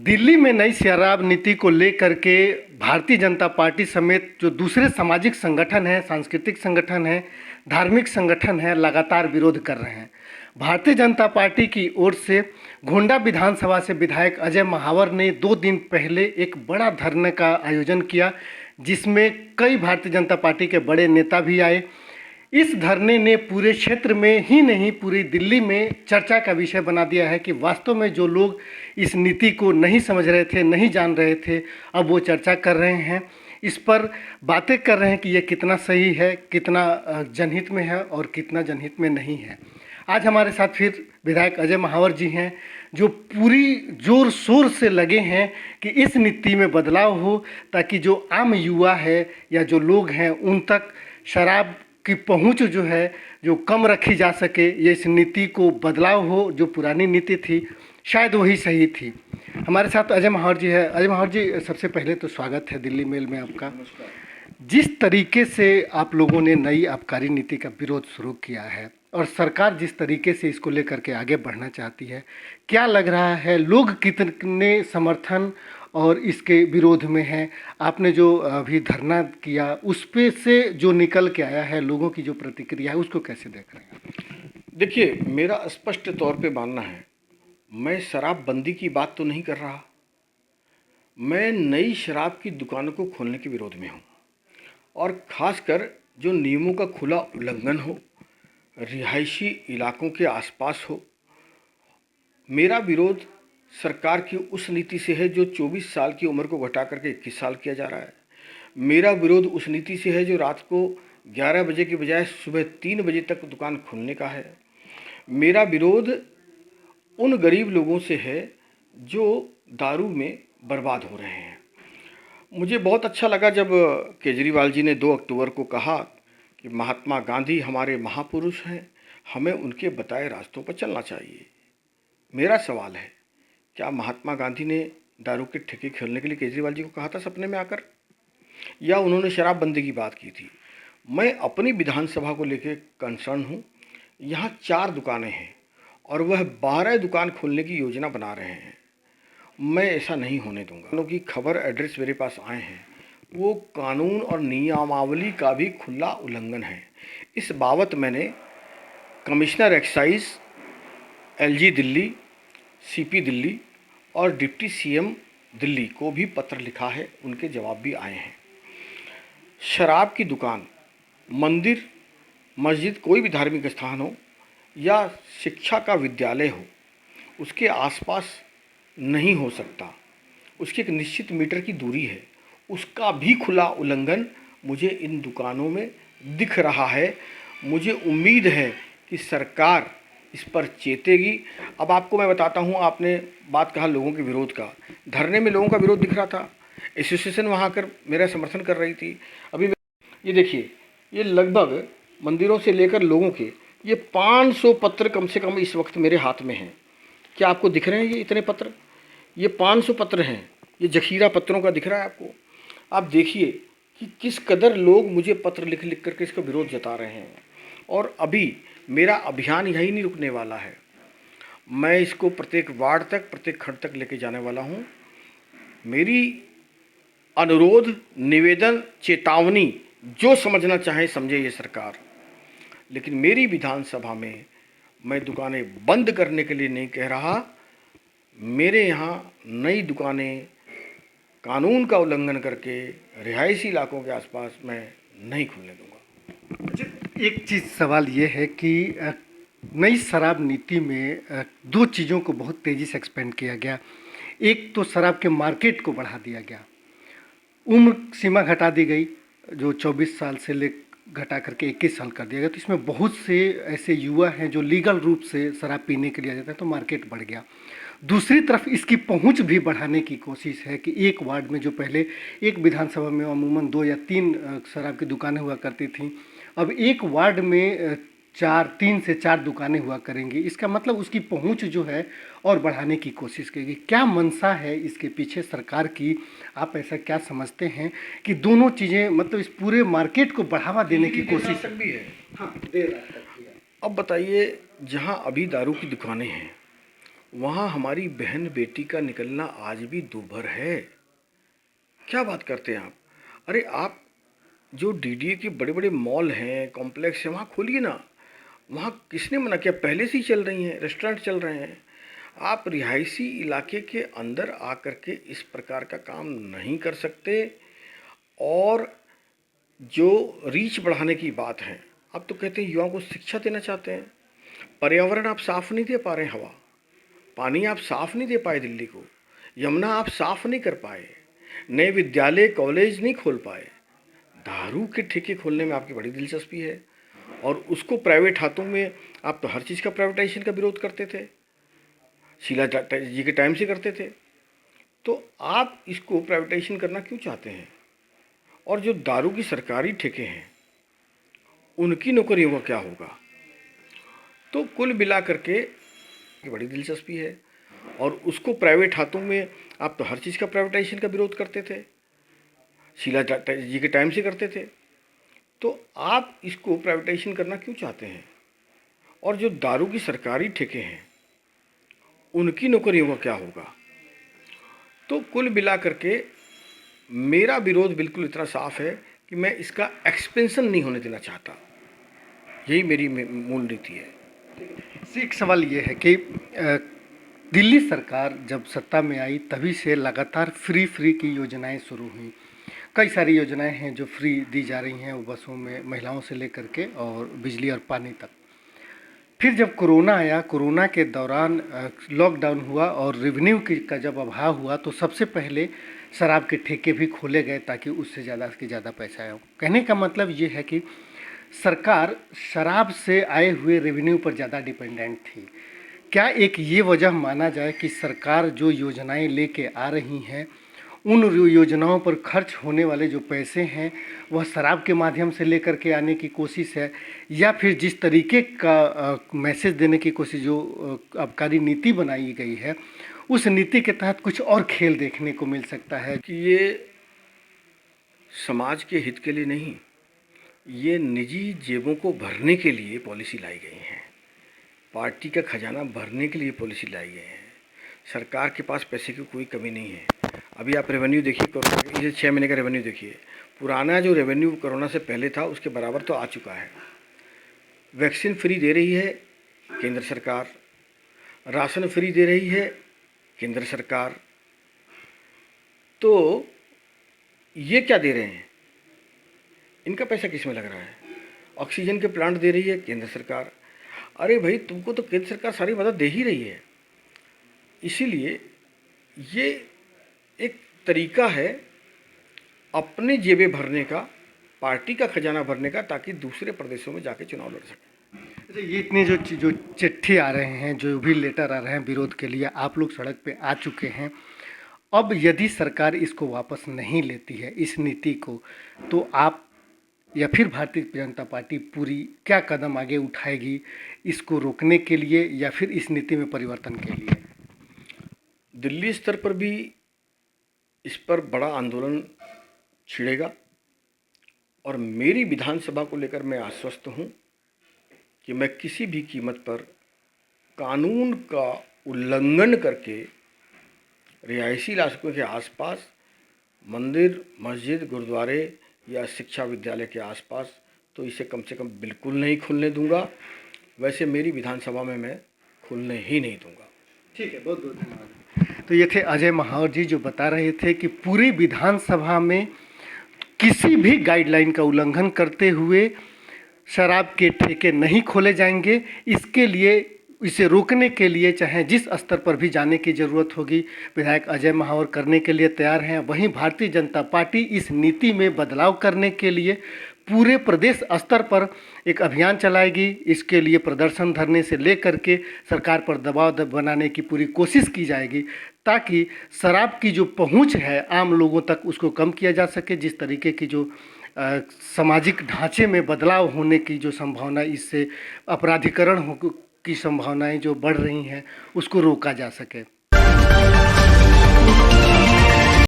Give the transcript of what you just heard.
दिल्ली में नई शराब नीति को लेकर के भारतीय जनता पार्टी समेत जो दूसरे सामाजिक संगठन हैं, सांस्कृतिक संगठन हैं, धार्मिक संगठन हैं, लगातार विरोध कर रहे हैं। भारतीय जनता पार्टी की ओर से गोंडा विधानसभा से विधायक अजय महावर ने 2 दिन पहले एक बड़ा धरने का आयोजन किया, जिसमें कई भारतीय जनता पार्टी के बड़े नेता भी आए। इस धरने ने पूरे क्षेत्र में ही नहीं, पूरी दिल्ली में चर्चा का विषय बना दिया है कि वास्तव में जो लोग इस नीति को नहीं समझ रहे थे, नहीं जान रहे थे, अब वो चर्चा कर रहे हैं, इस पर बातें कर रहे हैं कि ये कितना सही है, कितना जनहित में है और कितना जनहित में नहीं है। आज हमारे साथ फिर विधायक अजय महावर जी हैं, जो पूरी जोर शोर से लगे हैं कि इस नीति में बदलाव हो, ताकि जो आम युवा है या जो लोग हैं उन तक शराब की पहुंच जो है जो कम रखी जा सके। ये इस नीति को बदलाव हो, जो पुरानी नीति थी शायद वही सही थी। हमारे साथ अजय महावर जी है। अजय महावर जी, सबसे पहले तो स्वागत है दिल्ली मेल में आपका। जिस तरीके से आप लोगों ने नई आबकारी नीति का विरोध शुरू किया है और सरकार जिस तरीके से इसको लेकर के आगे बढ़ना चाहती है, क्या लग रहा है लोग कितने समर्थन और इसके विरोध में हैं? आपने जो अभी धरना किया उस पे से जो निकल के आया है, लोगों की जो प्रतिक्रिया है, उसको कैसे देख रहे हैं? देखिए, मेरा स्पष्ट तौर पे मानना है, मैं शराबबंदी की बात तो नहीं कर रहा। मैं नई शराब की दुकानों को खोलने के विरोध में हूँ, और ख़ासकर जो नियमों का खुला उल्लंघन हो, रिहायशी इलाकों के आसपास हो। मेरा विरोध सरकार की उस नीति से है जो 24 साल की उम्र को घटा करके 21 साल किया जा रहा है। मेरा विरोध उस नीति से है जो रात को 11 बजे के बजाय सुबह 3 बजे तक दुकान खोलने का है। मेरा विरोध उन गरीब लोगों से है जो दारू में बर्बाद हो रहे हैं। मुझे बहुत अच्छा लगा जब केजरीवाल जी ने 2 अक्टूबर को कहा कि महात्मा गांधी हमारे महापुरुष हैं, हमें उनके बताए रास्तों पर चलना चाहिए। मेरा सवाल है, क्या महात्मा गांधी ने दारू के ठेके खोलने के लिए केजरीवाल जी को कहा था सपने में आकर, या उन्होंने शराबबंदी की बात की थी? मैं अपनी विधानसभा को लेकर कंसर्न हूँ। यहाँ 4 दुकानें हैं और वह 12 दुकान खोलने की योजना बना रहे हैं। मैं ऐसा नहीं होने दूंगा। क्योंकि खबर एड्रेस मेरे पास आए हैं, वो कानून और नियमावली का भी खुला उल्लंघन है। इस बाबत मैंने commissioner excise LG Delhi, CP Delhi और डिप्टी सीएम दिल्ली को भी पत्र लिखा है, उनके जवाब भी आए हैं। शराब की दुकान, मंदिर, मस्जिद, कोई भी धार्मिक स्थान हो या शिक्षा का विद्यालय हो, उसके आसपास नहीं हो सकता। उसकी एक निश्चित मीटर की दूरी है, उसका भी खुला उल्लंघन मुझे इन दुकानों में दिख रहा है। मुझे उम्मीद है कि सरकार इस पर चेतेगी। अब आपको मैं बताता हूँ, आपने बात कहा लोगों के विरोध का। धरने में लोगों का विरोध दिख रहा था, एसोसिएशन वहाँ आकर मेरा समर्थन कर रही थी। अभी ये देखिए, ये लगभग मंदिरों से लेकर लोगों के ये 500 पत्र कम से कम इस वक्त मेरे हाथ में हैं। क्या आपको दिख रहे हैं ये इतने पत्र? ये 500 पत्र हैं, ये जखीरा पत्रों का दिख रहा है आपको। आप देखिए कि किस कदर लोग मुझे पत्र लिख लिख करके इसका विरोध जता रहे हैं। और अभी मेरा अभियान यही नहीं रुकने वाला है, मैं इसको प्रत्येक वार्ड तक, प्रत्येक खंड तक लेके जाने वाला हूँ। मेरी अनुरोध, निवेदन, चेतावनी, जो समझना चाहे समझे ये सरकार, लेकिन मेरी विधानसभा में मैं दुकानें बंद करने के लिए नहीं कह रहा। मेरे यहाँ नई दुकानें कानून का उल्लंघन करके रिहायशी इलाकों के आसपास मैं नहीं खुलने दूंगा। एक चीज़ सवाल ये है कि नई शराब नीति में 2 चीज़ों को बहुत तेज़ी से एक्सपेंड किया गया। एक तो शराब के मार्केट को बढ़ा दिया गया, उम्र सीमा घटा दी गई, जो 24 साल से ले घटा करके 21 साल कर दिया गया। तो इसमें बहुत से ऐसे युवा हैं जो लीगल रूप से शराब पीने के लिए आ जाते हैं, तो मार्केट बढ़ गया। दूसरी तरफ इसकी पहुंच भी बढ़ाने की कोशिश है कि एक वार्ड में, जो पहले एक विधानसभा में अमूमन 2 या 3 शराब की दुकानें हुआ करती थीं, अब एक वार्ड में 3 से 4 दुकानें हुआ करेंगी। इसका मतलब उसकी पहुंच जो है और बढ़ाने की कोशिश करेगी। क्या मंशा है इसके पीछे सरकार की? आप ऐसा क्या समझते हैं कि दोनों चीज़ें, मतलब इस पूरे मार्केट को बढ़ावा देने की कोशिश भी है? हाँ, दे रहा है। अब बताइए, जहाँ अभी दारू की दुकानें हैं वहाँ हमारी बहन बेटी का निकलना आज भी दूभर है। क्या बात करते हैं आप? अरे आप जो डीडीए के बड़े बड़े मॉल हैं, कॉम्प्लेक्स हैं, वहाँ खोलिए ना। वहाँ किसने मना किया? पहले से ही चल रही हैं, रेस्टोरेंट चल रहे हैं। आप रिहायशी इलाके के अंदर आकर के इस प्रकार का काम नहीं कर सकते। और जो रीच बढ़ाने की बात है, आप तो कहते हैं युवाओं को शिक्षा देना चाहते हैं। पर्यावरण आप साफ नहीं दे पा रहे हैं, हवा पानी आप साफ नहीं दे पाए दिल्ली को, यमुना आप साफ नहीं कर पाए, नए विद्यालय कॉलेज नहीं खोल पाए। दारू के ठेके खोलने में आपकी बड़ी दिलचस्पी है और उसको प्राइवेट हाथों में, आप तो हर चीज़ का प्राइवेटाइजेशन का विरोध करते थे, शीला जी के टाइम से करते थे। तो आप इसको प्राइवेटाइजेशन करना क्यों चाहते हैं? और जो दारू की सरकारी ठेके हैं उनकी नौकरियों का क्या होगा? तो कुल मिला करके बड़ी दिलचस्पी है और उसको प्राइवेट हाथों में, आप तो हर चीज़ का प्राइवेटाइजेशन का विरोध करते थे, शीला जी के टाइम से करते थे। तो आप इसको प्राइवेटाइजेशन करना क्यों चाहते हैं? और जो दारू की सरकारी ठेके हैं उनकी नौकरियों का क्या होगा? तो कुल मिला करके मेरा विरोध बिल्कुल इतना साफ है कि मैं इसका एक्सपेंशन नहीं होने देना चाहता। यही मेरी मूल नीति है। एक सवाल ये है कि दिल्ली सरकार जब सत्ता में आई तभी से लगातार फ्री की योजनाएं शुरू हुई। कई सारी योजनाएं हैं जो फ्री दी जा रही हैं, वो बसों में महिलाओं से लेकर के और बिजली और पानी तक। फिर जब कोरोना आया, कोरोना के दौरान लॉकडाउन हुआ और रेवेन्यू का जब अभाव हुआ तो सबसे पहले शराब के ठेके भी खोले गए ताकि उससे ज़्यादा से ज़्यादा पैसा आए। कहने का मतलब ये है कि सरकार शराब से आए हुए रेवेन्यू पर ज़्यादा डिपेंडेंट थी। क्या एक ये वजह माना जाए कि सरकार जो योजनाएं लेके आ रही हैं उन योजनाओं पर खर्च होने वाले जो पैसे हैं वह शराब के माध्यम से लेकर के आने की कोशिश है, या फिर जिस तरीके का मैसेज देने की कोशिश जो आबकारी नीति बनाई गई है उस नीति के तहत कुछ और खेल देखने को मिल सकता है? कि ये समाज के हित के लिए नहीं, ये निजी जेबों को भरने के लिए पॉलिसी लाई गई है। पार्टी का खजाना भरने के लिए पॉलिसी लाई गई है। सरकार के पास पैसे की कोई कमी नहीं है। अभी आप रेवेन्यू देखिए, कोरोना ये 6 महीने का रेवेन्यू देखिए, पुराना जो रेवेन्यू कोरोना से पहले था उसके बराबर तो आ चुका है। वैक्सीन फ्री दे रही है केंद्र सरकार, राशन फ्री दे रही है केंद्र सरकार। तो ये क्या दे रहे हैं? इनका पैसा किस में लग रहा है? ऑक्सीजन के प्लांट दे रही है केंद्र सरकार। अरे भाई, तुमको तो केंद्र सरकार सारी मदद दे ही रही है। इसीलिए ये एक तरीका है अपने जेबें भरने का, पार्टी का खजाना भरने का, ताकि दूसरे प्रदेशों में जाके चुनाव लड़ सके। अच्छा, ये इतने जो चिट्ठी आ रहे हैं, जो भी लेटर आ रहे हैं विरोध के लिए, आप लोग सड़क पे आ चुके हैं। अब यदि सरकार इसको वापस नहीं लेती है इस नीति को, तो आप या फिर भारतीय जनता पार्टी पूरी क्या कदम आगे उठाएगी इसको रोकने के लिए या फिर इस नीति में परिवर्तन के लिए? दिल्ली स्तर पर भी इस पर बड़ा आंदोलन छिड़ेगा और मेरी विधानसभा को लेकर मैं आश्वस्त हूँ कि मैं किसी भी कीमत पर कानून का उल्लंघन करके रिहायशी इलाकों के आसपास मंदिर, मस्जिद, गुरुद्वारे या शिक्षा विद्यालय के आसपास तो इसे कम से कम बिल्कुल नहीं खुलने दूंगा। वैसे मेरी विधानसभा में मैं खुलने ही नहीं दूंगा। ठीक है, बहुत बहुत धन्यवाद। तो ये थे अजय महावर जी जो बता रहे थे कि पूरी विधानसभा में किसी भी गाइडलाइन का उल्लंघन करते हुए शराब के ठेके नहीं खोले जाएंगे। इसके लिए, इसे रोकने के लिए चाहे जिस स्तर पर भी जाने की ज़रूरत होगी, विधायक अजय महावर करने के लिए तैयार हैं। वहीं भारतीय जनता पार्टी इस नीति में बदलाव करने के लिए पूरे प्रदेश स्तर पर एक अभियान चलाएगी। इसके लिए प्रदर्शन, धरने से लेकर के सरकार पर दबाव बनाने की पूरी कोशिश की जाएगी ताकि शराब की जो पहुंच है आम लोगों तक उसको कम किया जा सके। जिस तरीके की जो सामाजिक ढांचे में बदलाव होने की जो संभावना, इससे अपराधीकरण की संभावनाएं जो बढ़ रही हैं, उसको रोका जा सके।